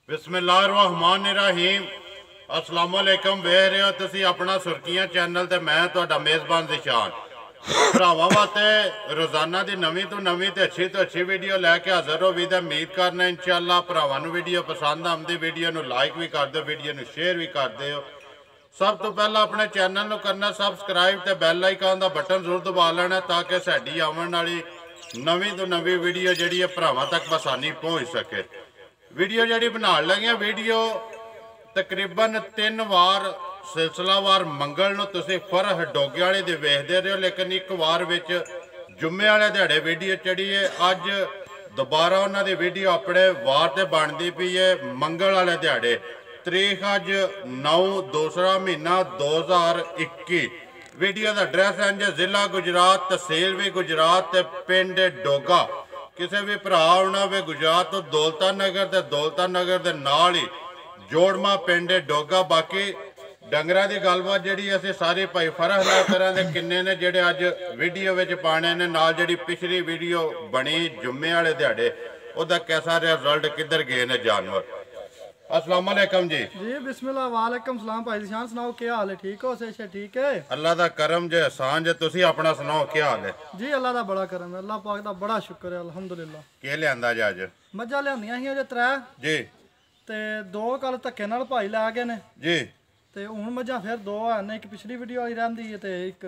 बिस्मिल्लाहिर्रहमानिर्रहीम अस्सलाम वालेकुम। वेख रहे हो तुसी अपना सुर्खियां चैनल ते मैं तुहाडा मेज़बान ज़िशान। भरावां वास्ते रोज़ाना की नवीं तो नवीं ते अच्छी वीडियो लैके हाज़र हो भी ते उम्मीद करना इंशाअल्लाह भरावां नूं वीडियो पसंद आउंदी। वीडियो नूं लाइक भी कर दो, वीडियो नूं शेयर भी कर दिओ। सब तो पहला अपने चैनल नूं करना सबसक्राइब ते बैल आइकन दा बटन जरूर दबा लेना ताकि साडी आउण वाली नवीं तो नवीं वीडियो जिहड़ी है भरावां तक आसानी पहुँच सके। वीडियो जी बना लगे वीडियो तकरीबन 3 वार सिलसिलावार मंगल नूं तुसीं फरह डोगे वाले दी वेखदे रहे हो, लेकिन एक वार विच जुम्मे वाले दिहाड़े वीडियो चढ़ी है। अज दोबारा उन्हां दी वीडियो अपने वार ते बनती पई है मंगल वाले दिहाड़े। तरीक अज 9 दूसरा महीना 2021। वीडियो का एड्रैस इंज जिला गुजरात, तहसील भी गुजरात ते पिंड डोगा। किसी भी भरा आना वे गुजरात तो दौलता नगर के नाल ही जोड़मा पिंड डोगा। बाकी डंगरां की गलबात जी असीं सारी भाई फरह नाल तरह के किन्ने ने जिहड़े अज वीडियो विच पाने ने, नाल जिहड़ी पिछली वीडियो बनी जुम्मे वाले दिहाड़े उहदा कैसा रिजल्ट किधर गए ने जानवर। अस्सलाम वालेकुम जी। जी बिस्मिल्लाह वालेकुम सलाम भाई ज़िशान, सुनाओ क्या हाल है? ठीक हो? से ठीक है? अल्लाह दा करम जे एहसान जे। तुसी अपना सुनाओ क्या हाल है? जी अल्लाह दा बड़ा करम है, अल्लाह पाक दा बड़ा शुक्र है अल्हम्दुलिल्लाह। के लियांदा जे अज? मज्झां लियांदियां हियां जे 3 जी ते 2 कल धक्के नाल भाई लै गए ने जी ते हुण मज्झां फिर 2 हैं, एक पिछली वीडियो वाली रहिंदी है ते एक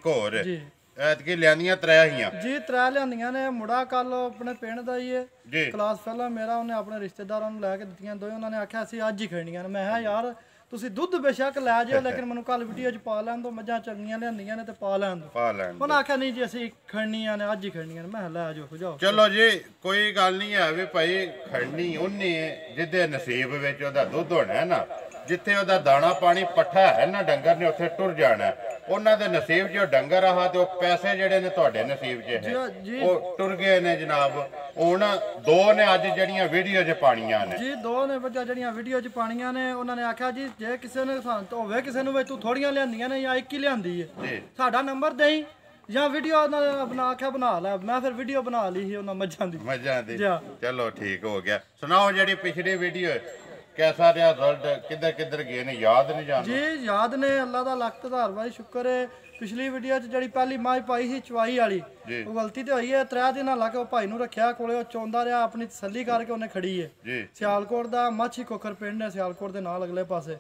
होर है। जी ऐतकी लियांदियां 3 हियां जी 3 लियांदियां ने। मुड़ा कल अपने पिंड दा ही है जी क्लास फैला मेरा, उन्हें अपने रिश्तेदारां नूं लैके दित्तियां दोवें। उन्होंने आख्या असीं अज ही खड़नियां ने। मैं कहा यार तुसीं दुद्ध बेशक लै जाओ लेकिन मैनूं कल वीडियो च पा लैन दो, मज्झां चंगियां लियांदियां ने ते पा लैन दो। उन्हें आख्या नहीं जी असीं खड़नियां ने, अज ही खड़नियां ने। मैं लै जाओ जाओ। चलो जी कोई गल नहीं है भी भाई खड़नी उन्नी जिदे नसीब विच ओहदा दुद्ध होना है ना। जिथे ओहदा दाना पानी पट्ठा है ना डंगर ने उत्थे टुर जाना है। उन्हां दे नसीब जो डंगर आहा ते पैसे जिहड़े ने तुहाडे नसीब च है वो टुर गए ने जनाब। हुण 2 ने अज जड़ियां वीडियो च पाणियां ने जी 2 ने बच्चा जड़ियां वीडियो च पाणियां ने। उन्होंने आख्या जी जे किसी ने होवे किसी नूं तू थोड़ियां लियांदियां ने या एक ही लियांदी है साडा नंबर देई या वीडियो अपना आख्या बना लै। मैं फिर वीडियो बना ली ही उन्हां मज्झां दी। चलो ठीक हो गया। सुनाओ जिहड़ी पिछली वीडियो कैसा रहा रिजल्ट, किधर किधर गए ने याद नहीं जान? जी याद ने, अल्लाह दा लख तधार भाई शुक्र है। पिछली वीडियो च जी पहली मझ पाई सी चवाई वाली वो गलती तो हुई है। 3 दिन ला के भाई नूं रखिया कोले, चौंदा रहा अपनी तसल्ली करके उन्हें खड़ी है। सियालकोट दा माछी कोखर पिंड है, सियालकोट दे नाल अगले पासे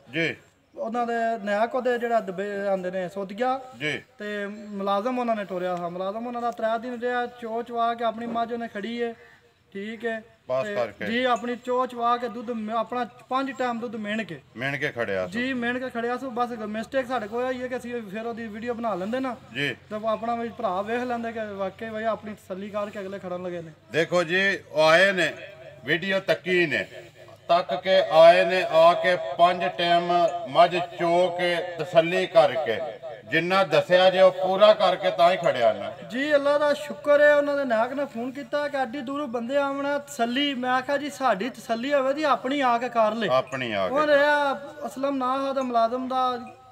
उन्हां दे नैको दे जिहड़ा दबे आंदे ने सोधिया ते मुलाजम उन्होंने टोरिया था। मुलाजम उन्हां दा 3 दिन रहा चो चवा के अपनी मझ उन्हें खड़ी है ठीक है जी। अपनी चो चवा के दुध अपना 5 टाइम दुध मेण के खड़िया जी, मेण के खड़िया सो। बस मिस्टेक साढ़े को है कि असीं फिर ओदी वीडियो बना लेंदे ना जी तो अपना भरा वेख लेंदे कि वाकई भाई अपनी तसल्ली करके अगले खड़न लगे ने। देखो जी आए ने वीडियो तकी ने तक के आए ने आके 5 टाइम मझ चो के तसल्ली करके जिन्ना दसिया जे पूरा करके तां ही खड़िया ना जी। अल्लाह दा शुक्र है। उन्होंने नायक ने फोन किया कि एडी दूरों बंदे आवना तसल्ली। मैं आख्या जी साडी तसल्ली होवे दी अपनी आके कर ले। अपनी आके वो रहा असलम ना हा ते मुलाजम दा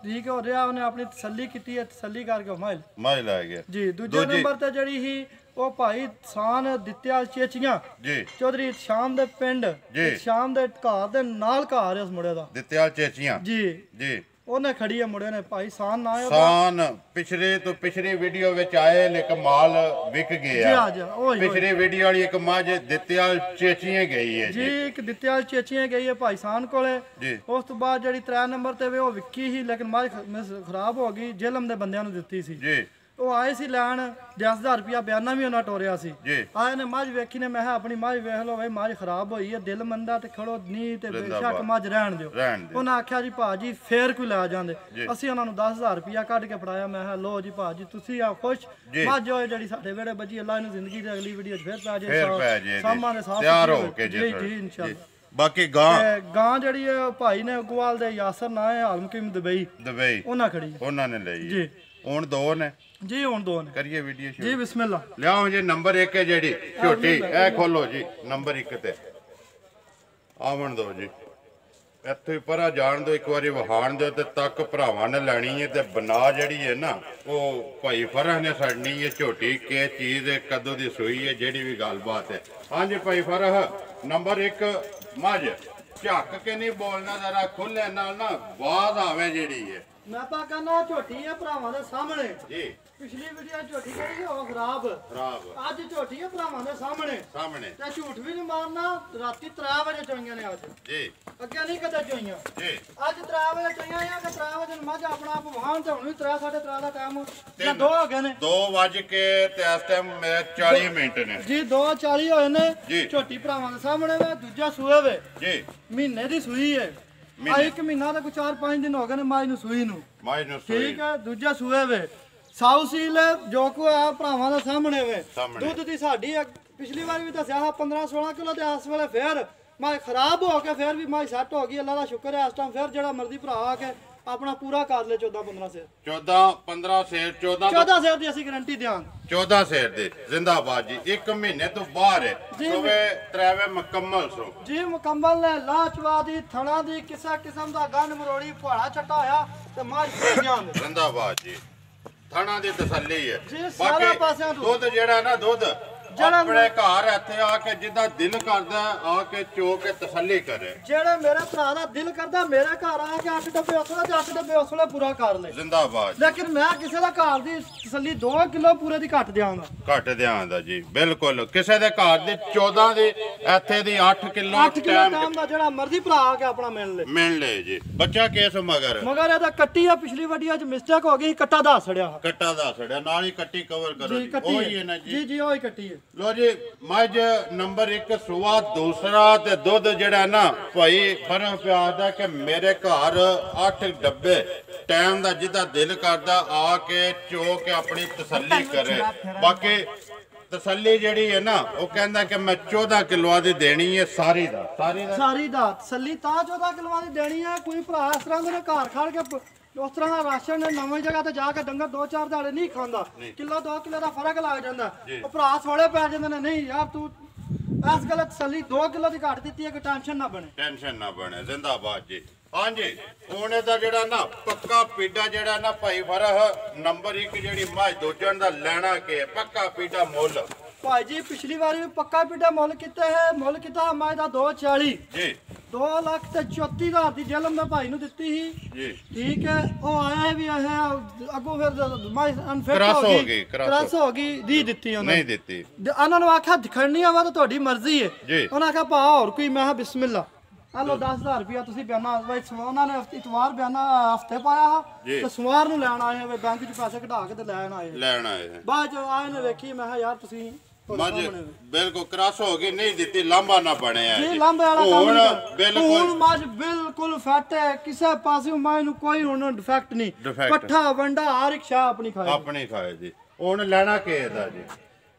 ठीक हो रहा। उन्हें अपनी तसल्ली की है, तसल्ली करके माइल लै गया जी। दूजे नंबर ते जड़ी ही वो भाई सान दित्याल चेचियां जी चौधरी शाम दे पिंड शाम दे घर दे नाल घर है उस मुंडे दा दित्याल चेचियां जी जी उन्हें खड़ी है मुंडे ने भाई सान ना है। सान पिछली वीडियो विच आए लेकिन माल विक गया। पिछली वीडियो वाली एक मझ दित्याल चेचियां गई है जी। एक दित्याल चेचियां गई है भाई सान कोले। उस तो बाद जड़ी 3 नंबर ते वो विकी ही लेकिन मझ खराब हो गई, जेलम दे बंदियां नूं दित्ती सी जी। वो आए सी लैन 10,000 रुपया बयाना भी उन्हें टोरिया सी। आए ने मझ वेखी ने, मैं अपनी मझ वेख लो भाई मझ खराब हुई है, दिल मंदा ते खड़ो नी ते बेशक मझ रहन दिओ। उन्हें आख्या जी भाजी फेर कोई लै जांदे। असीं उन्होंने 10,000 रुपया कट के फड़ाया। मैं लो जी भाजी तुसीं आ खुश मझ होए जी साडे वेड़े बजी अल्लाह इन्हूं जिंदगी दे अगली वीडियो फिर पै जाए सामां दे साफ तैयार हो के जी जी इंशाअल्लाह। बाकी गां जड़ी है भाई ने गोवाल दे यासर ना है आलमकीम दुबई उन्हें खड़ी उन्होंने ले जी। हुण 2 ने जी हुण 2 ने करिए वीडियो जी बिस्मिल्लाह। लियाओ जी नंबर 1 है जेडी छोटी ए खोलो जी नंबर 1 ते आवन दो जी। इत्थों ही परा जान दो, एक बारी वहाण दो ते तक भरावां ने लैनी है ते बना जड़ी है ना वो भाई फरह ने सड़नी है। झोटी के चीज़ है कदों दी सूई है जेडी भी गलबात है। हाँ जी भाई फरह नंबर 1 मझ ਝੱਕ ਕੇ ਨਹੀਂ ਬੋਲਣਾ, ਜ਼ਰਾ ਖੁੱਲੇ ਨਾਲ ਨਾ ਆਵਾਜ਼ ਆਵੇ ਜਿਹੜੀ ਹੈ। ਮੈਂ ਤਾਂ ਕਹਿੰਦਾ ਝੋਟੀ ਹੈ ਭਰਾਵਾਂ ਦੇ ਸਾਹਮਣੇ ਜੀ ਪਿਛਲੀ ਵੀਡੀਓ ਝੋਟੀ ਕਿਹੜੀ ਉਹ ਖਰਾਬ ਅੱਜ ਝੋਟੀ ਹੈ ਭਰਾਵਾਂ ਦੇ ਸਾਹਮਣੇ ਤੇ ਝੂਠ ਵੀ ਨਹੀਂ ਮਾਰਨਾ। ਰਾਤੀ 3 ਵਜੇ ਚੋਈਆਂ ਨੇ ਅੱਜ ਜੀ, ਅੱਗੇ ਨਹੀਂ ਕਦੇ ਚੋਈਆਂ ਜੀ। ਅੱਜ 3 ਵਜੇ ਚੋਈਆਂ ਆ ਕਿ 3 ਵਜੇ ਮੱਝ ਆਪਣਾ ਆਪ ਵਾਹਣ ਤੇ ਹੁਣ ਵੀ 3 3:30 ਦਾ ਟਾਈਮ ਜਾਂ 2 ਹੋ ਗਏ ਨੇ 2 ਵਜ ਕੇ ਤੇ ਇਸ ਟਾਈਮ 40 ਮਿੰਟ ਨੇ ਜੀ। 2:40 ਹੋਏ ਨੇ। ਝੋਟੀ ਭਰਾਵਾਂ ਦੇ ਸਾਹਮਣੇ ਵੇ ਦੂਜਾ ਸੂਏ ਵੇ ਜੀ, ਮਹੀਨੇ ਦੀ ਸੂਈ ਹੈ। ਆ 1 ਮਹੀਨਾ ਤਾਂ ਕੋਈ 4-5 ਦਿਨ ਹੋ ਗਏ ਨੇ ਮਾਈ ਨੂੰ ਸੂਈ ਨੂੰ ਠੀਕ ਹੈ। ਦੂਜਾ ਸੂਏ ਵੇ ਸਾਊ ਸੀਲ ਜੋ ਕੋ ਆ ਭਰਾਵਾਂ ਦੇ ਸਾਹਮਣੇ ਵੇ। ਦੁੱਧ ਦੀ ਸਾਡੀ ਪਿਛਲੀ ਵਾਰ ਵੀ ਦੱਸਿਆ 15-16 ਕਿਲੋ ਤੇ ਇਸ ਵੇਲੇ ਫੇਰ ਮੈਂ ਖਰਾਬ ਹੋ ਕੇ ਫੇਰ ਵੀ ਮੈਂ ਸੈੱਟ ਹੋ ਗਈ। ਅੱਲਾ ਦਾ ਸ਼ੁਕਰ ਹੈ। ਇਸ ਟਾਈਮ ਫੇਰ ਜਿਹੜਾ ਮਰਜ਼ੀ ਭਰਾ ਆ ਕੇ ਆਪਣਾ ਪੂਰਾ ਕਰ ਲੈ। 14-15 ਸੇਰ 14-15 ਸੇਰ 14 ਸੇਰ ਦੀ ਅਸੀਂ ਗਾਰੰਟੀ ਦਿਆਂ। 14 ਸੇਰ ਦੇ ਜ਼ਿੰਦਾਬਾਦ ਜੀ। 1 ਮਹੀਨੇ ਤੋਂ ਬਾਹਰ ਹੈ ਸੋਵੇ ਤਰਾਵੇ ਮੁਕੰਮਲ ਸੋ ਜੀ। ਮੁਕੰਮਲ ਨੇ ਲਾਚਵਾ ਦੀ ਥਣਾ ਦੀ ਕਿਸੇ ਕਿਸਮ ਦਾ ਗੰਨ ਮਰੋੜੀ ਪਹਾੜਾ ਛੱਟਾ ਹੋਇਆ ਤੇ ਮਾਰ ਜਾਨ ਜ਼ਿੰਦਾਬਾਦ ਜੀ। ਥਣਾ ਦੀ ਤਸੱਲੀ ਹੈ। ਸਾਰੇ ਪਾਸਿਆਂ ਤੋਂ ਦੁੱਧ ਜਿਹੜਾ ਨਾ ਦੁੱਧ ਆਪਣੇ ਘਰ ਇੱਥੇ ਆ ਕੇ ਜਿੱਦਾਂ ਦਿਲ ਕਰਦਾ ਆ ਕੇ ਚੋ ਕੇ ਤਸੱਲੀ ਕਰੇ। ਜਿਹੜੇ ਮੇਰੇ ਭਰਾ ਦਾ ਦਿਲ ਕਰਦਾ ਮੇਰੇ ਘਰ ਆ ਕੇ 8 ਡੱਬੇ ਉਸਲੇ ਤੇ 8 ਡੱਬੇ ਉਸਲੇ ਪੂਰਾ ਕਰ ਲੈ ਜ਼ਿੰਦਾਬਾਦ। ਲੇਕਿਨ ਮੈਂ ਕਿਸੇ ਦਾ ਘਰ ਦੀ ਤਸੱਲੀ 2 ਕਿਲੋ ਪੂਰੇ ਦੀ ਘੱਟ ਦਿਆਂਗਾ। ਘੱਟ ਦਿਆਂਦਾ ਜੀ ਬਿਲਕੁਲ। ਕਿਸੇ ਦੇ ਘਰ ਦੀ 14 ਦੀ ਇੱਥੇ ਦੀ 8 ਕਿਲੋ ਟਾਈਮ ਦਾ ਜਿਹੜਾ ਮਰਜ਼ੀ ਭਰਾ ਆ ਕੇ ਆਪਣਾ ਮਿਲ ਲੈ ਜੀ। ਬੱਚਾ ਕੇਸ ਮਗਰ ਇਹਦਾ ਕੱਟੀ ਆ। ਪਿਛਲੀ ਵਾਰੀ ਅੱਜ ਮਿਸਟੇਕ ਹੋ ਗਈ ਕੱਟਾ ਦਾ ਸੜਿਆ ਨਾਲ ਹੀ ਕੱਟੀ ਕਵਰ ਕਰੋ ਜੀ। ਉਹੀ ਹੈ ਨਾ ਜੀ ਜੀ ਉਹੀ ਕੱਟੀ ਹੈ। ਲੋ ਜੀ ਮੱਝ ਨੰਬਰ 1 ਸੁਆ, ਦੂਸਰਾ ਤੇ ਦੁੱਧ ਜਿਹੜਾ ਨਾ ਭਾਈ ਫਰਕ ਪਿਆ ਦਾ ਕਿ ਮੇਰੇ ਘਰ 8 ਡੱਬੇ ਟਾਈਮ ਦਾ ਜਿੱਦਾਂ ਦਿਲ ਕਰਦਾ ਆ ਕੇ ਚੋ ਕੇ ਆਪਣੀ ਤਸੱਲੀ ਕਰੇ। ਬਾਕੀ ਤਸੱਲੀ ਜਿਹੜੀ ਹੈ ਨਾ ਉਹ ਕਹਿੰਦਾ ਕਿ ਮੈਂ 14 ਕਿਲੋਆਂ ਦੀ ਦੇਣੀ ਹੈ ਸਾਰੀ ਦਾ ਤਸੱਲੀ ਤਾਂ 14 ਕਿਲੋਆਂ ਦੀ ਦੇਣੀ ਹੈ। ਕੋਈ ਭਰਾ ਇਸ ਤਰ੍ਹਾਂ ਦੇ ਘਰ ਖੜ ਕੇ ਉਸ ਤਰ੍ਹਾਂ ਦਾ ਰਾਸ਼ਨ ਨਵੀਂ ਜਗ੍ਹਾ ਤੇ ਜਾ ਕੇ ਡੰਗਰ 2-4 ਦਿਹਾੜੇ ਨਹੀਂ ਖਾਂਦਾ। ਕਿਲੋ 2 ਕਿਲੋ ਦਾ ਫਰਕ ਲੱਗ ਜਾਂਦਾ। ਉਹ ਭਰਾ ਸੋਲੇ ਪੈ ਜਾਂਦੇ ਨੇ। ਨਹੀਂ ਯਾਰ ਤੂੰ ਇਸ ਗੱਲ ਤਸੱਲੀ 2 ਕਿਲੋ ਦੀ ਘੱਟ ਦਿੱਤੀ ਹੈ ਕਿ ਟੈਨਸ਼ਨ ਨਾ ਬਣੇ ਜ਼ਿੰਦਾਬਾਦ ਜੀ। ਹਾਂਜੀ ਹੁਣ ਇਹਦਾ ਜਿਹੜਾ ਨਾ ਪੱਕਾ ਪੀਡਾ ਜਿਹੜਾ ਨਾ ਭਾਈ ਫਰਹ ਨੰਬਰ 1 ਜਿਹੜੀ ਮੱਝ ਦੋਜਣ ਦਾ ਲੈਣਾ ਕਿ ਪੱਕਾ ਪੀਡਾ ਮੁੱਲ ਭਾਈ ਜੀ ਪਿਛਲੀ ਵਾਰੀ ਵੀ ਪੱਕਾ ਪੀਡਾ ਮੁੱਲ ਕੀਤਾ ਮੱਝ ਦਾ 240 ਜੀ। 2,34,000 ਦੀ ਜਲਮ ਦਾ ਭਾਈ ਨੂੰ ਦਿੱਤੀ ਸੀ ਜੀ ਠੀਕ ਹੈ। ਉਹ ਆਇਆ ਵੀ ਅੱਗੋਂ ਫਿਰ ਮੱਝ ਕ੍ਰਾਸ ਹੋ ਗਈ ਦੀ ਦਿੱਤੀ ਉਹਨੇ ਨਹੀਂ ਦਿੱਤੀ। ਉਹਨਾਂ ਨੂੰ ਆਖਿਆ ਖੜਨੀ ਆਵਾ ਤਾਂ ਤੁਹਾਡੀ ਮਰਜ਼ੀ ਹੈ। ਉਹਨਾਂ ਆਖਿਆ ਭਾ ਹੋਰ ਕੋਈ ਮੈਂ ਬਿਸਮਿਲ੍ਲਾ ਹਲੋ 10,000 ਰੁਪਇਆ ਤੁਸੀਂ ਬਿਆਨਾ ਉਹਨਾਂ ਨੇ ਇਤਵਾਰ ਬਿਆਨਾ ਹਫਤੇ ਪਾਇਆ ਤੇ ਸਵਾਰ ਨੂੰ ਲੈਣ ਆਏ ਹੋਏ ਬੈਂਕ ਚ ਪੈਸੇ ਕਢਾ ਕੇ ਤੇ ਲੈਣ ਆਏ ਬਾਅਦ ਚ ਆਏ ਨੇ ਵੇਖੀ ਮੈਂ ਯਾਰ ਤੁਸੀਂ ਮੱਝ ਬਿਲਕੁਲ ਕ੍ਰਾਸ ਹੋ ਗਈ ਨਹੀਂ ਦਿੱਤੀ ਲਾਂਬਾ ਨਾ ਬਣਿਆ ਜੀ। ਲਾਂਬੇ ਵਾਲਾ ਕੰਮ ਹੁਣ ਮੱਝ ਬਿਲਕੁਲ ਫਿੱਟ ਹੈ। ਕਿਸੇ ਪਾਸੇ ਮੱਝ ਨੂੰ ਕੋਈ ਹੁਣ ਡਿਫੈਕਟ ਨਹੀਂ। ਪੱਠਾ ਵੰਡਾ ਹਰ ਇੱਕ ਸ਼ਾਹ ਆਪਣੀ ਖਾਏ ਜੀ। ਹੁਣ ਲੈਣਾ ਕਿ ਇਹਦਾ ਜੀ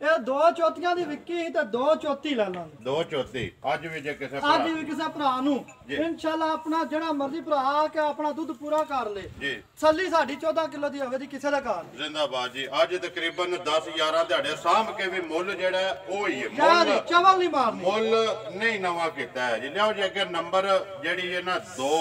ਇਹ 2 ਚੌਥੀਆਂ ਦੀ ਵਿਕੀ ਸੀ ਤੇ 2 ਚੌਥੀ ਲੈ ਲਾਂਗੇ। 2 ਚੌਥੀ ਅੱਜ ਵੀ ਜੇ ਕਿਸੇ ਭਰਾ ਨੂੰ ਇਨਸ਼ਾਅੱਲਾ ਆਪਣਾ ਜਿਹੜਾ ਮਰਜ਼ੀ ਭਰਾ ਆ ਕੇ ਆਪਣਾ ਦੁੱਧ ਪੂਰਾ ਕਰ ਲੇ ਜੀ। ਤਸੱਲੀ ਸਾਡੀ 14 ਕਿਲੋ ਦੀ ਹੋਵੇ ਦੀ ਕਿਸੇ ਦਾ ਘਰ ਜ਼ਿੰਦਾਬਾਦ ਜੀ। ਅੱਜ ਤਕਰੀਬਨ 10-11 ਦਿਹਾੜੇ ਸਾਂਭ ਕੇ ਵੀ ਮੁੱਲ ਜਿਹੜਾ ਉਹ ਹੀ ਹੈ। ਮੁੱਲ ਚਵਲ ਨਹੀਂ ਮਾਰਨੀ। ਮੁੱਲ ਨਹੀਂ ਨਵਾਂ ਕੀਤਾ ਹੈ ਜੀ। ਲਿਓ ਜੇ ਕਿ ਨੰਬਰ ਜਿਹੜੀ ਹੈ ਨਾ 2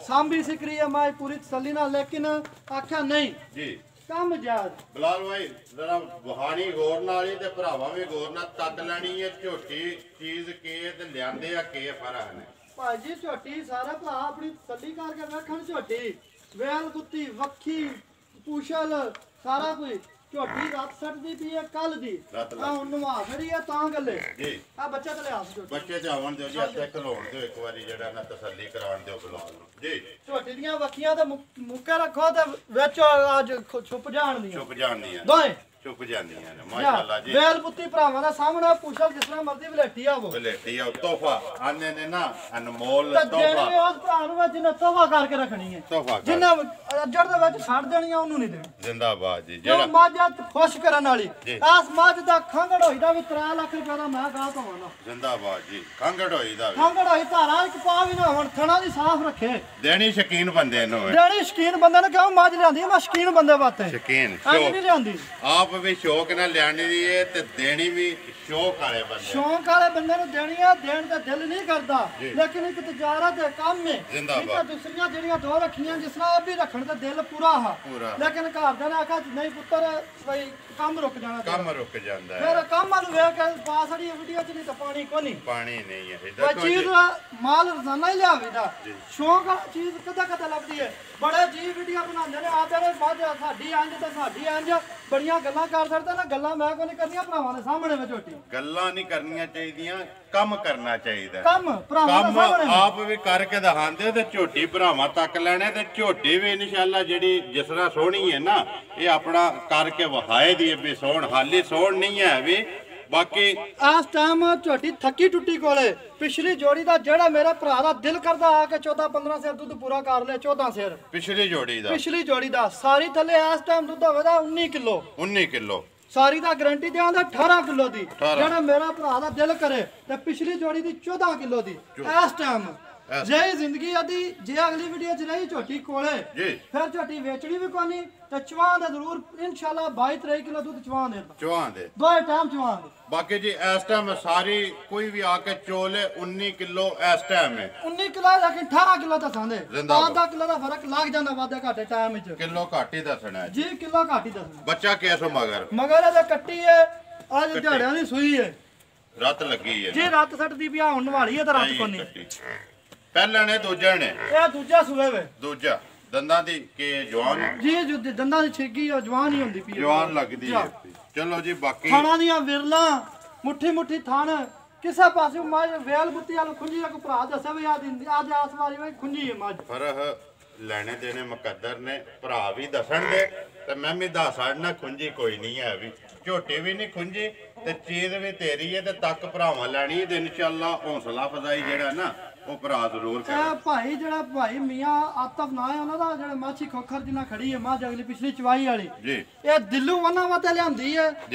ਸਾਂਭੀ ਸਿਕਰੀ ਹੈ ਮੈਂ ਪੂਰੀ ਤਸੱਲੀ ਨਾਲ। ਲੇਕਿਨ ਆਖਿਆ ਨਹੀਂ ਜੀ ਕੰਮ ਜਾਦ ਬਲਾਲ ਭਾਈ ਜ਼ਰਾ ਵਹਾਣੀ ਗੌਰ ਨਾਲ ਹੀ ਤੇ ਭਰਾਵਾਂ ਵੀ ਗੌਰ ਨਾਲ ਤੱਕ ਲੈਣੀ ਹੈ। ਝੋਟੀ ਚੀਜ਼ ਕੀ ਤੇ ਲਿਆਂਦੇ ਆ ਕੀ ਫਰਕ ਨੇ ਭਾਈ ਜੀ। ਝੋਟੀ ਸਾਰੇ ਭਰਾ ਆਪਣੀ ਤਸੱਲੀ ਕਰਕੇ ਵੇਖਣ। ਝੋਟੀ ਵੇਲ ਕੁੱਤੀ ਵੱਖੀ ਪੂਛਲ ਸਾਰਾ ਕੁਝ। ਝੋਟੀ ਰਾਤ ਸੱਟਦੀ ਪਈ ਹੈ ਕੱਲ ਦੀ ਆ ਹੁਣ ਨਵਾ ਖੜੀ ਆ ਤਾਂ ਗੱਲੇ ਜੀ। ਆ ਬੱਚਾ ਤੇ ਲਿਆ ਬੱਚੇ ਤੇ ਆਉਣ ਦਿਓ ਜੀ। ਇੱਥੇ ਖਲੋਣ ਦਿਓ ਇੱਕ ਵਾਰੀ ਜਿਹੜਾ ਨਾ ਤਸੱਲੀ ਕਰਾਉਣ ਦਿਓ ਬਲਾਲ ਨੂੰ ਜੀ। ਝੋਟੀ ਦੀਆਂ ਵੱਖੀਆਂ ਤੇ ਮੁੱਕੇ ਰੱਖੋ ਤੇ ਵਿੱਚ ਅੱਜ ਛੁਪ ਜਾਣਦੀਆਂ ਦੋਏ ਚੁੱਪ ਜਾਂਦੀਆਂ ਨੇ ਮਾਸ਼ਾਅੱਲਾ ਜੀ। ਵੇਲ ਪੁੱਤੀ ਭਰਾਵਾਂ ਦਾ ਸਾਹਮਣੇ ਪੁੱਛਲ ਜਿਸ ਤਰ੍ਹਾਂ ਮਰਜ਼ੀ ਵਲੇਟੀ ਆਵੋ ਤੋਹਫਾ ਆਨੇ ਨੇ ਨਾ ਅਨਮੋਲ ਤੋਹਫਾ ਉਸ ਭਰਾ ਨੂੰ ਜਿਹਨੇ ਤੋਹਫਾ ਕਰਕੇ ਰੱਖਣੀ ਹੈ। ਜਿਹਨੇ ਅੱਜੜ ਦੇ ਵਿੱਚ ਛੱਡ ਦੇਣੀ ਆ ਉਹਨੂੰ ਨਹੀਂ ਦੇਣੀ ਜ਼ਿੰਦਾਬਾਦ ਜੀ। ਜਿਹੜਾ ਮੱਝ ਖੁਸ਼ ਕਰਨ ਵਾਲੀ ਇਸ ਮੱਝ ਦਾ ਖੰਗੜ ਹੋਈ ਦਾ ਵੀ 3 ਲੱਖ ਰੁਪਏ ਦਾ ਮੈਂ ਗਾਹ ਪਾਵਾਂ ਜ਼ਿੰਦਾਬਾਦ ਜੀ। ਖੰਗੜ ਹੋਈ ਧਾਰਾ ਇੱਕ ਪਾ ਵੀ ਨਾ ਹੁਣ ਥਣਾ ਦੀ ਸਾਫ਼ ਰੱਖੇ। ਦੇਣੀ ਸ਼ਕੀਨ ਬੰਦੇ ਨੂੰ ਦੇਣੀ ਸ਼ਕੀਨ ਬੰਦੇ ਨੇ ਕਿਉਂ ਮੱਝ ਲਿਆਂਦੀ ਮੈਂ ਸ਼ਕੀਨ ਬੰਦੇ ਵਾਸਤੇ ਸ਼ਕੀਨ ਨਹੀਂ ਲਿਆਂਦੀ ਆਪ ਵੀ ਸ਼ੌਕ ਨਾਲ ਲਿਆਣੀ ਦੀ ਏ ਤੇ ਦੇਣੀ ਵੀ ਸ਼ੌਕ ਵਾਲੇ ਬੰਦੇ ਸ਼ੌਕ ਵਾਲੇ ਬੰਦੇ ਨੂੰ ਦੇਣੀ ਆ, ਦੇਣ ਦਾ ਦਿਲ ਨਹੀਂ ਕਰਦਾ, ਲੇਕਿਨ ਇੱਕ ਤਜਾਰਤ ਹੈ, ਕੰਮ ਹੈ। ਜ਼ਿੰਦਾਬਾਦ। ਤਾਂ ਦੂਸਰੀਆਂ ਜਿਹੜੀਆਂ ਦੋ ਰੱਖੀਆਂ ਜਿਸ ਨਾਲ ਇਹ ਵੀ ਰੱਖਣ ਦਾ ਦਿਲ ਪੂਰਾ ਆ, ਲੇਕਿਨ ਘਰਦਿਆਂ ਨੇ ਆਖਿਆ ਨਹੀਂ ਪੁੱਤਰ ਬਈ ਕੰਮ ਰੁਕ ਜਾਣਾ, ਕੰਮ ਰੁਕ ਜਾਂਦਾ ਹੈ। ਫਿਰ ਕੰਮ ਨੂੰ ਵੇਖ ਕੇ ਪਾਸ ਵਾਲੀ ਵੀਡੀਓ ਚ ਨਹੀਂ ਤਾਂ ਪਾਣੀ ਕੋਈ ਨਹੀਂ, ਪਾਣੀ ਨਹੀਂ ਹੈ ਕੋਈ ਚੀਜ਼ ਮਾਲ ਰੋਜ਼ਾਨਾ ਹੀ ਲਿਆਵੇਦਾ। ਸ਼ੌਕ ਵਾਲੀ ਚੀਜ਼ ਕਦਾ ਕਦਾ ਲੱਭਦੀ ਹੈ। ਬੜੇ ਜੀ ਵੀਡੀਓ ਬਣਾਉਂਦੇ ਨੇ ਆਦੇ ਨੇ ਬਾਅਦ ਸਾਡੀ ਇੰਜ ਤੇ ਸਾਡੀ ਇੰਜ, ਬੜੀਆਂ ਗੱਲਾਂ ਕਰ ਸਕਦੇ ਨਾ, ਗੱਲਾਂ ਮੈਂ ਕੋਈ ਨਹੀਂ ਕਰਨੀਆਂ ਭਰਾਵਾਂ ਦੇ ਸਾਹਮਣੇ ਵਿੱਚ ਝੋਟੀ। ਗੱਲਾਂ ਨਹੀਂ ਕਰਨੀਆਂ ਚਾਹੀਦੀਆਂ, ਕੰਮ ਕਰਨਾ ਚਾਹੀਦਾ। ਕੰਮ ਭਰਾਵਾਂ ਦੇ ਸਾਹਮਣੇ ਆਪ ਵੀ ਕਰਕੇ ਦਿਖਾਉਂਦੇ ਤੇ ਝੋਟੀ ਭਰਾਵਾਂ ਤੱਕ ਲੈਣੇ ਤੇ ਝੋਟੀ ਵੀ ਇਨਸ਼ਾਅੱਲਾ ਜਿਹੜੀ ਜਿਸ ਤਰ੍ਹਾਂ ਸੋਹਣੀ ਹੈ ਨਾ, ਇਹ ਆਪਣਾ ਕਰਕੇ ਵਹਾਏ ਦੀ ਵੀ ਸੋਹਣ, ਹਾਲੀ ਸੋਹਣ ਨਹੀਂ ਹੈ ਵੀ ਬਾਕੀ ਇਸ ਟਾਈਮ ਝੋਟੀ ਥੱਕੀ ਟੁੱਟੀ ਕੋਲੇ ਪਿਛਲੀ ਜੋੜੀ ਦਾ ਜਿਹੜਾ ਮੇਰੇ ਭਰਾ ਦਾ ਦਿਲ ਕਰਦਾ ਆ ਕੇ 14-15 ਸਿਰ ਦੁੱਧ ਪੂਰਾ ਕਰ ਲਿਆ। 14 ਸਿਰ ਪਿਛਲੀ ਜੋੜੀ ਦਾ ਸਾਰੀ ਥੱਲੇ ਇਸ ਟਾਈਮ ਦੁੱਧ ਹੋਵੇਗਾ 19 ਕਿਲੋ ਸਾਰੀ ਦਾ ਗਾਰੰਟੀ ਦਿਆਂਦਾ 18 ਕਿਲੋ ਦੀ। ਜਿਹੜਾ ਮੇਰਾ ਭਰਾ ਦਾ ਦਿਲ ਕਰੇ ਤੇ ਪਿਛਲੀ ਜੋੜੀ ਦੀ 14 ਕਿਲੋ ਦੀ ਇਸ ਟਾਈਮ ਜੇ ਜ਼ਿੰਦਗੀ ਆਦੀ ਜੇ ਅਗਲੀ ਵੀਡੀਓ ਚ ਰਹੀ ਝੋਟੀ ਕੋਲੇ ਫਿਰ ਝੋਟੀ ਵੇਚਣੀ ਵੀ ਕੋਨੀ ਤੇ ਚਵਾਂ ਦਾ ਜ਼ਰੂਰ ਇਨਸ਼ਾਅੱਲਾ 22-23 ਕਿਲੋ ਦੁੱਧ ਚਵਾਂ ਦੇ ਦੋਏ ਟਾਈਮ ਚਵਾਂ ਦੇ। ਬਾਕੀ ਜੀ ਇਸ ਟਾਈਮ ਸਾਰੀ ਕੋਈ ਵੀ ਆ ਕੇ ਚੋਲੇ 19 ਕਿਲੋ ਇਸ ਟਾਈਮ ਹੈ 19 ਕਿਲੋ ਲੇਕਿਨ 18 ਕਿਲੋ ਤਾਂ ਸੰਦੇ ਆਧਾ ਕਿਲੋ ਦਾ ਫਰਕ ਲੱਗ ਜਾਂਦਾ ਵਾਧੇ ਘਾਟੇ ਟਾਈਮ ਵਿੱਚ। ਕਿਲੋ ਘੱਟ ਹੀ ਦੱਸਣਾ ਹੈ ਜੀ, ਕਿਲੋ ਘੱਟ ਹੀ ਦੱਸਣਾ। ਬੱਚਾ ਕਿਸੋ ਮਗਰ ਇਹਦੇ ਕੱਟੀ ਹੈ, ਅੱਜ ਝਾੜਿਆਂ ਦੀ ਸੂਈ ਹੈ, ਰੱਤ ਲੱਗੀ ਹੈ ਜੀ ਰੱਤ ਸੱਟਦੀ ਵੀ ਹੁਣ ਨਵਾਲੀ ਹੈ ਤਾਂ ਰੱਤ ਕੋਨੀ। ਪਹਿਲਾਂ ਨੇ ਦੂਜਾ ਨੇ ਇਹ ਦੂਜਾ ਸੂਏ ਵੇ, ਦੂਜਾ ਦੰਦਾਂ ਦੀ ਕਿ ਜਵਾਨ ਜੀ ਜੋ ਦੰਦਾਂ ਦੀ ਛੇਗੀ ਆ ਜਵਾਨ ਹੀ ਹੁੰਦੀ ਪਈ, ਜਵਾਨ ਲੱਗਦੀ ਹੈ। ਚਲੋ ਜੀ ਬਾਕੀ ਥਾਣਾ ਦੀਆਂ ਵਿਰਲਾਂ ਮੁੱਠੀ ਥਾਣ ਕਿਸੇ ਪਾਸੇ ਮੱਝ ਵੇਲ ਬੁੱਤੀ ਵਾਲ ਖੁੰਝੀ ਆ, ਕੋ ਭਰਾ ਦੱਸੇ ਵੀ ਆ ਦਿੰਦੀ ਅੱਜ ਆਸ ਵਾਲੀ ਵੇ ਖੁੰਝੀ ਹੈ ਮੱਝ। ਫਰਹ ਲੈਣੇ ਦੇਣੇ ਮੁਕੱਦਰ ਨੇ, ਭਰਾ ਵੀ ਦੱਸਣ ਦੇ ਤੇ ਮੈਂ ਵੀ ਦੱਸਾਂ ਨਾ, ਖੁੰਝੀ ਕੋਈ ਨਹੀਂ ਹੈ ਵੀ, ਝੋਟੀ ਵੀ ਨਹੀਂ ਖੁੰਝੀ ਤੇ ਚੀਜ਼ ਵੀ ਤੇਰੀ ਹੈ ਤੇ ਤੱਕ ਭਰਾਵਾਂ ਲੈਣੀ ਤੇ ਇਨਸ਼ਾਅੱਲਾ ਹੌਸਲਾ ਫਜ਼ਾਈ ਜਿਹੜਾ ਨਾ ਉਹ ਭਰਾ ਜ਼ਰੂਰ ਕਰੇ। ਭਾਈ ਜਿਹੜਾ ਭਾਈ ਮੀਆਂ ਆਤਫ ਨਾ ਹੈ ਉਹਨਾਂ ਦਾ, ਜਿਹੜਾ ਮਾਛੀ ਖੋਖਰ ਜਿੰਨਾ ਖੜੀ ਹੈ ਮਾਝ ਅਗਲੀ ਪਿਛਲੀ ਚਵਾਈ ਵਾਲੀ ਜੀ, ਇਹ ਦਿੱਲੂ ਉਹਨਾਂ ਵਾਤੇ ਲਿਆਂਦੀ ਹੈ,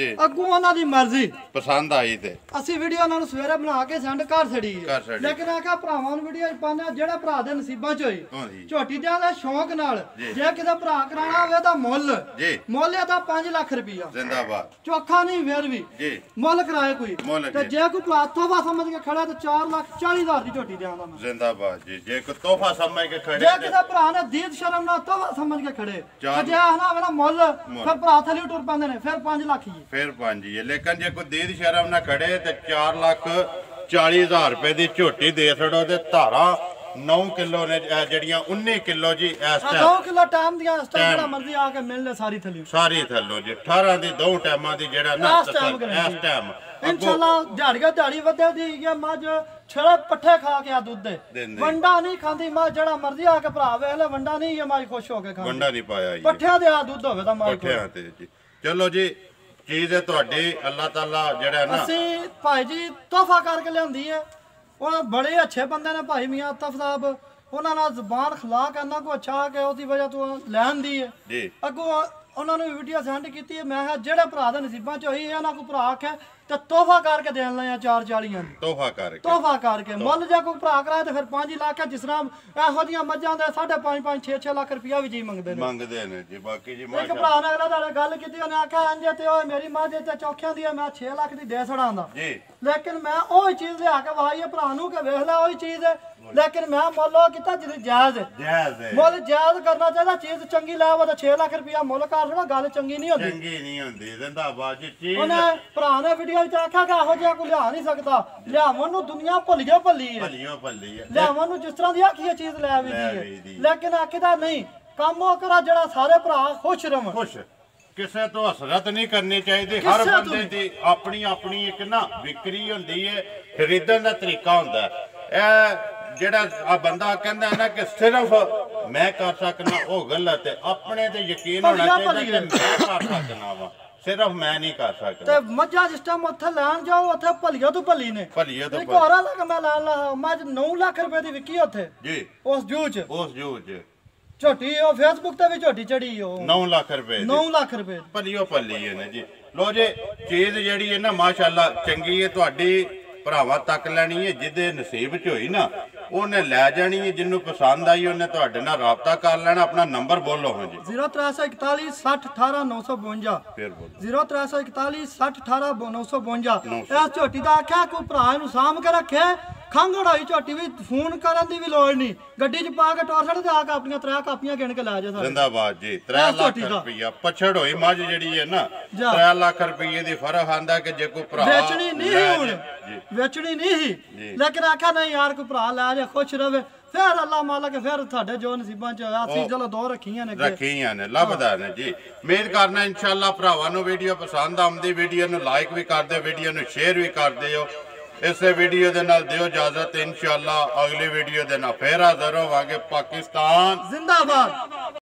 ਅੱਗੋਂ ਉਹਨਾਂ ਦੀ ਮਰਜ਼ੀ ਪਸੰਦ ਆਈ ਤੇ ਅਸੀਂ ਵੀਡੀਓ ਉਹਨਾਂ ਨੂੰ ਸਵੇਰੇ ਬਣਾ ਕੇ ਸੈਂਡ ਕਰ ਛੜੀ ਹੈ। ਲੇਕਿਨ ਆਖਾ ਭਰਾਵਾਂ ਨੂੰ ਵੀਡੀਓ ਪਾਣਾ ਜਿਹੜਾ ਭਰਾ ਦੇ ਨਸੀਬਾਂ ਚ ਹੋਈ ਝੋਟੀ ਦਾ ਸ਼ੌਂਕ ਨਾਲ, ਜੇ ਕਿਤੇ ਭਰਾ ਕਰਾਣਾ ਹੋਵੇ ਤਾਂ ਮੁੱਲ ਇਹਦਾ 5 ਲੱਖ ਰੁਪਈਆ ਜ਼ਿੰਦਾਬਾਦ, ਚੋਖਾ ਨਹੀਂ ਫੇਰ ਵੀ ਮੁੱਲ ਕਰਾਏ ਕੋਈ ਤੇ ਜੇ ਕੋਈ ਭਰਾ ਤੋਹਫਾ ਸਮਝ ਕੇ ਖੜਾ ਤੇ 4,40,000 ਦੀ ਝੋਟੀ ਦੇਵਾਂਗਾ। ਜ਼ਿੰਦਾਬਾਦ ਜੀ। ਜੇ ਕੋਈ ਤੋਹਫਾ ਸਮਝ ਕੇ ਖੜੇ, ਜੇ ਕਿਤੇ ਭਰਾ ਨੇ ਦੀਦ ਸ਼ਰਮ ਨਾਲ ਤੋਹਫਾ ਸਮਝ ਕੇ ਖੜੇ, ਜੇ ਆਹਨਾ ਹੋਵੇ ਨਾ ਮੁੱਲ ਫਿਰ ਭਰਾ ਥੱਲੇ ਟੁਰ ਪੈਂਦੇ ਨੇ, ਫਿਰ 5 ਲੱਖ ਹੀ ਫਿਰ 5 ਹੀ ਹੈ। ਲੇਕਿਨ ਜੇ ਕੋਈ ਦੀਦ ਸ਼ਰਮ ਨਾਲ ਖੜੇ ਤੇ 4,40,000 ਰੁਪਏ ਦੀ ਝੋਟੀ ਦੇ ਛੜੋ ਤੇ ਧਾਰਾ 9 ਕਿਲੋ ਨੇ ਜਿਹੜੀਆਂ 19 ਕਿਲੋ ਜੀ ਇਸ ਟਾਈਮ 2 ਕਿਲੋ ਟਾਈਮ ਦੀਆਂ ਇਸ ਟਾਈਮ ਜਿਹੜਾ ਮਰਜ਼ੀ ਆ ਕੇ ਮਿਲ ਲੈ ਸਾਰੀ ਥੱਲੋਂ ਜੀ 18 ਦੀ 2 ਟਾਈਮਾਂ ਦੀ ਜਿਹੜਾ ਨਾ ਇਸ ਟਾਈਮ ਇਨਸ਼ਾਅੱਲਾ ਦਿਹਾੜੀ ਵਧੇ ਦੀ ਗਿਆ ਮੱਝ ਛੜੇ ਪੱਠੇ ਖਾ ਕੇ ਆ ਦੁੱਧ ਦੇ ਵੰਡਾ ਨਹੀਂ ਖਾਂਦੀ ਮੱਝ, ਜਿਹੜਾ ਮਰਜ਼ੀ ਆ ਕੇ ਭਰਾ ਵੇਖ ਲੈ ਵੰਡਾ ਨਹੀਂ ਇਹ ਮੱਝ ਖੁਸ਼ ਹੋ ਕੇ ਖਾਂਦੀ, ਵੰਡਾ ਨਹੀਂ ਪਾਇਆ ਜੀ ਪੱਠਿਆਂ ਦੇ ਆ ਦੁੱਧ ਹੋਵੇ ਤਾਂ ਮੱਝ ਪੱਠਿਆਂ ਤੇ ਜੀ। ਚਲੋ ਜੀ ਚੀਜ਼ ਹੈ ਤੁਹਾਡੀ, ਅੱਲਾਹ ਤਾਲਾ ਜਿਹੜਾ ਨਾ ਅਸੀਂ ਭਾਈ ਜੀ ਤੋਹਫਾ ਕਰਕੇ ਲਿਆਂਦੀ ਹੈ। ਉਹ ਬੜੇ ਅੱਛੇ ਬੰਦੇ ਨੇ ਭਾਈ ਮੀਆਂ ਆਤਫ ਸਾਹਿਬ, ਉਹਨਾਂ ਨਾਲ ਜ਼ੁਬਾਨ ਖਲਾ ਕੇ ਇਹਨਾਂ ਕੋ ਅੱਛਾ ਕੇ ਉਹਦੀ ਵਜ੍ਹਾ ਤੋਂ ਲੈਣ ਦੀ ਹੈ ਜੀ। ਅੱਗੋਂ ਉਹਨਾਂ ਨੂੰ ਵੀਡੀਓ ਸੈਂਡ ਕੀਤੀ ਹੈ। ਮੈਂ ਕਿਹਾ ਜਿਹੜੇ ਭਰਾ ਦੇ ਨਸੀਬਾਂ ਚ ਹੋਈ ਇਹਨਾਂ ਕੋ ਭਰਾ ਆਖਿਆ ਤੇ ਤੋਹਫਾ ਕਰਕੇ ਦੇਣ ਲਿਆ 4,40 ਤੋਹਫਾ ਕਰਕੇ ਮੁੱਲ ਜੇ ਕੋਈ ਭਰਾ ਕਰਾਏ ਤੇ ਫਿਰ 5 ਲੱਖ ਜਿਸ ਤਰ੍ਹਾਂ ਇਹੋ ਜੀਆਂ ਮੱਝਾਂ ਦੇ 5.5 6 ਲੱਖ ਰੁਪਇਆ ਵੀ ਜੀ ਮੰਗਦੇ ਨੇ ਜੀ। ਬਾਕੀ ਜੀ ਇੱਕ ਭਰਾ ਨੇ ਅਗਲਾ ਨਾਲ ਗੱਲ ਕੀਤੀ, ਉਹਨੇ ਆਖਿਆ ਅੰਜੇ ਤੇ ਓਏ ਮੇਰੀ ਮੱਝ ਤੇ ਚੌਖਿਆਂ ਦੀ ਹੈ, ਮੈਂ 6 ਲੱਖ ਦੀ ਦੇ ਛੜਾਂਦਾ ਜੀ, ਲੇਕਿਨ ਮੈਂ ਉਹ ਚੀਜ਼ ਲਿਆ ਕੇ ਵਾਹੀ ਭਰਾ ਨੂੰ ਕਿ ਵੇਖ ਲੈ ਉਹੀ ਚੀਜ਼ ਹੈ, ਲੇਕਿਨ ਮੈਂ ਮੁੱਲ ਉਹ ਕੀਤਾ ਜਿਹਦੀ ਜਾਇਜ਼ ਹੈ। ਮੁੱਲ ਜਾਇਜ਼ ਕਰਨਾ ਚਾਹੀਦਾ, ਚੀਜ਼ ਚੰਗੀ ਲੈ ਵਾ ਤਾਂ 6 ਲੱਖ ਰੁਪਇਆ ਮੁੱਲ ਕਰ ਦੇਣਾ, ਗੱਲ ਚੰਗੀ ਨਹੀਂ ਹੁੰਦੀ ਜ਼ਿੰਦਾਬਾਦ ਜੀ। ਚੀਜ਼ ਉਹਨੇ ਭਰਾ ਨੇ ਵੀਡੀਓ ਵਿੱਚ ਆਖਿਆ ਕਿ ਇਹੋ ਜਿਹਾ ਕੋਈ ਲਿਆ ਨਹੀਂ ਸਕਦਾ, ਲਿਆਵਣ ਨੂੰ ਦੁਨੀਆ ਭੱਲੀ ਹੈ ਲਿਆਵਣ ਨੂੰ ਜਿਸ ਤਰ੍ਹਾਂ ਦੀ ਆਖੀ ਇਹ ਚੀਜ਼ ਲੈ ਵੀ ਦੀ, ਲੇਕਿਨ ਆਖਦਾ ਨਹੀਂ ਕੰਮ ਉਹ ਕਰਾ ਜਿਹੜਾ ਸਾਰੇ ਭਰਾ ਖੁਸ਼ ਰਹਿਣ। ਕਿਸੇ ਤੋਂ ਹਸਰਤ ਨਹੀਂ ਕਰਨੀ ਚਾਹੀਦੀ, ਹਰ ਬੰਦੇ ਦੀ ਆਪਣੀ ਇੱਕ ਨਾ ਵਿਕਰੀ ਹੁੰਦੀ ਹੈ, ਖਰੀਦਣ ਦਾ ਤਰੀਕਾ ਹੁੰਦਾ। ਇਹ ਜਿਹੜਾ ਆ ਬੰਦਾ ਕਹਿੰਦਾ ਨਾ ਕਿ ਸਿਰਫ ਮੈਂ ਕਰ ਸਕਣਾ, ਉਹ ਗਲਤ ਹੈ। ਆਪਣੇ ਤੇ ਯਕੀਨ ਹੋਣਾ ਚਾਹੀਦਾ ਕਿ ਮੈਂ ਕਰ ਸਕਣਾ ਵਾ, ਸਿਰਫ ਮੈਂ ਨਹੀਂ ਕਰ ਸਕਦਾ। ਤੇ ਮੱਝਾਂ ਜਿਸ ਟਾਈਮ ਉੱਥੇ ਲੈਣ ਜਾਓ ਉੱਥੇ ਭਲੀਆਂ ਤੋਂ ਭਲੀ ਨੇ, ਇੱਕ ਹੋਰਾ ਲੱਗ ਮੈਂ ਲੈਣ ਲਾ ਮੱਝ 9 ਲੱਖ ਰੁਪਏ ਦੀ ਵਿਕੀ ਉੱਥੇ ਜੀ, ਉਸ ਜੂ ਚ ਝੋਟੀ ਉਹ ਫੇਸਬੁੱਕ ਤੇ ਵੀ ਝੋਟੀ ਚੜੀ ਉਹ 9 ਲੱਖ ਰੁਪਏ ਭਲੀਓ ਭਲੀ ਹੈ ਜੀ। ਲੋ ਜੇ ਚੀਜ਼ ਜਿਹੜੀ ਹੈ ਨਾ ਮਾਸ਼ਾਅੱਲਾ ਚੰਗੀ ਹੈ, ਤੁਹਾਡੀ ਭਰਾਵਾਂ ਤੱਕ ਲੈਣੀ ਹੈ, ਜਿਹਦੇ ਨਸੀਬ ਚ ਹੋਈ ਨਾ ਉਹਨੇ ਲੈ ਜਾਣੀ ਹੈ। ਜਿਹਨੂੰ ਪਸੰਦ ਆਈ ਉਹਨੇ ਤੁਹਾਡੇ ਨਾਲ ਰਾਬਤਾ ਕਰ ਲੈਣਾ। ਆਪਣਾ ਨੰਬਰ ਬੋਲੋ ਹਾਂ ਜੀ। 0341 60 18 952। ਫਿਰ ਬੋਲੋ। 0341 60 18 952। ਇਸ ਝੋਟੀ ਦਾ ਆਖਿਆ ਕੋਈ ਭਰਾ ਨੂੰ ਸਾਂਭ ਕੇ ਰੱਖੇ। ਖੰਗੜ ਹੋਈ ਝੋਟੀ ਵੀ ਫੋਨ ਕਰਨ ਦੀ ਵੀ ਲੋੜ ਨਹੀਂ, ਗੱਡੀ 'ਚ ਪਾ ਕੇ ਟੋਰ ਛੱਡ ਤੇ ਆ ਕੇ ਆਪਣੀਆਂ 3 ਕਾਪੀਆਂ ਗਿਣ ਕੇ ਲੈ ਜਾ ਸਕਦੇ। ਜ਼ਿੰਦਾਬਾਦ ਜੀ। 3 ਲੱਖ ਰੁਪਈਆ ਪਛੜ ਹੋਈ ਮੱਝ ਜਿਹੜੀ ਹੈ ਨਾ 3 ਲੱਖ ਰੁਪਈਏ ਦੀ ਫਰਕ ਆਂਦਾ ਕਿ ਜੇ ਕੋਈ ਭਰਾ ਵੇਚਣੀ ਨਹੀਂ ਹੁਣ, ਵੇਚਣੀ ਨਹੀਂ ਲੇਕਿਨ ਆਖਿਆ ਨਹੀਂ ਯਾਰ ਕੋਈ ਭਰਾ ਲੈ ਜਾ ਖੁਸ਼ ਰਵੇ। ਫਿਰ ਅੱਲਾ ਮਾਲਕ ਫਿਰ ਤੁਹਾਡੇ ਜੋ ਨਸੀਬਾਂ 'ਚ ਹੋਇਆ ਸੀ ਚਲੋ 2 ਰੱਖੀਆਂ ਨੇ ਲੱਭਦਾ ਨੇ ਜੀ। ਉਮੀਦ ਕਰਨਾ ਇਨਸ਼ਾਅੱਲਾ ਭਰਾਵਾਂ ਨੂੰ ਵੀਡੀਓ ਪਸੰਦ ਆਉਂਦੀ। ਵੀਡੀਓ ਨੂੰ ਲਾਈਕ ਵੀ ਕਰਦੇ, ਵੀਡੀਓ ਨੂੰ ਸ਼ੇਅਰ ਵੀ ਕਰਦੇ ਹੋ। ਇਸੇ ਵੀਡੀਓ ਦੇ ਨਾਲ ਦਿਓ ਇਜਾਜ਼ਤ। ਇਨਸ਼ਾਅੱਲਾ ਅਗਲੀ ਵੀਡੀਓ ਦੇ ਨਾਲ ਫੇਰ ਹਾਜ਼ਰ ਹੋਵਾਂਗੇ। ਪਾਕਿਸਤਾਨ ਜ਼ਿੰਦਾਬਾਦ।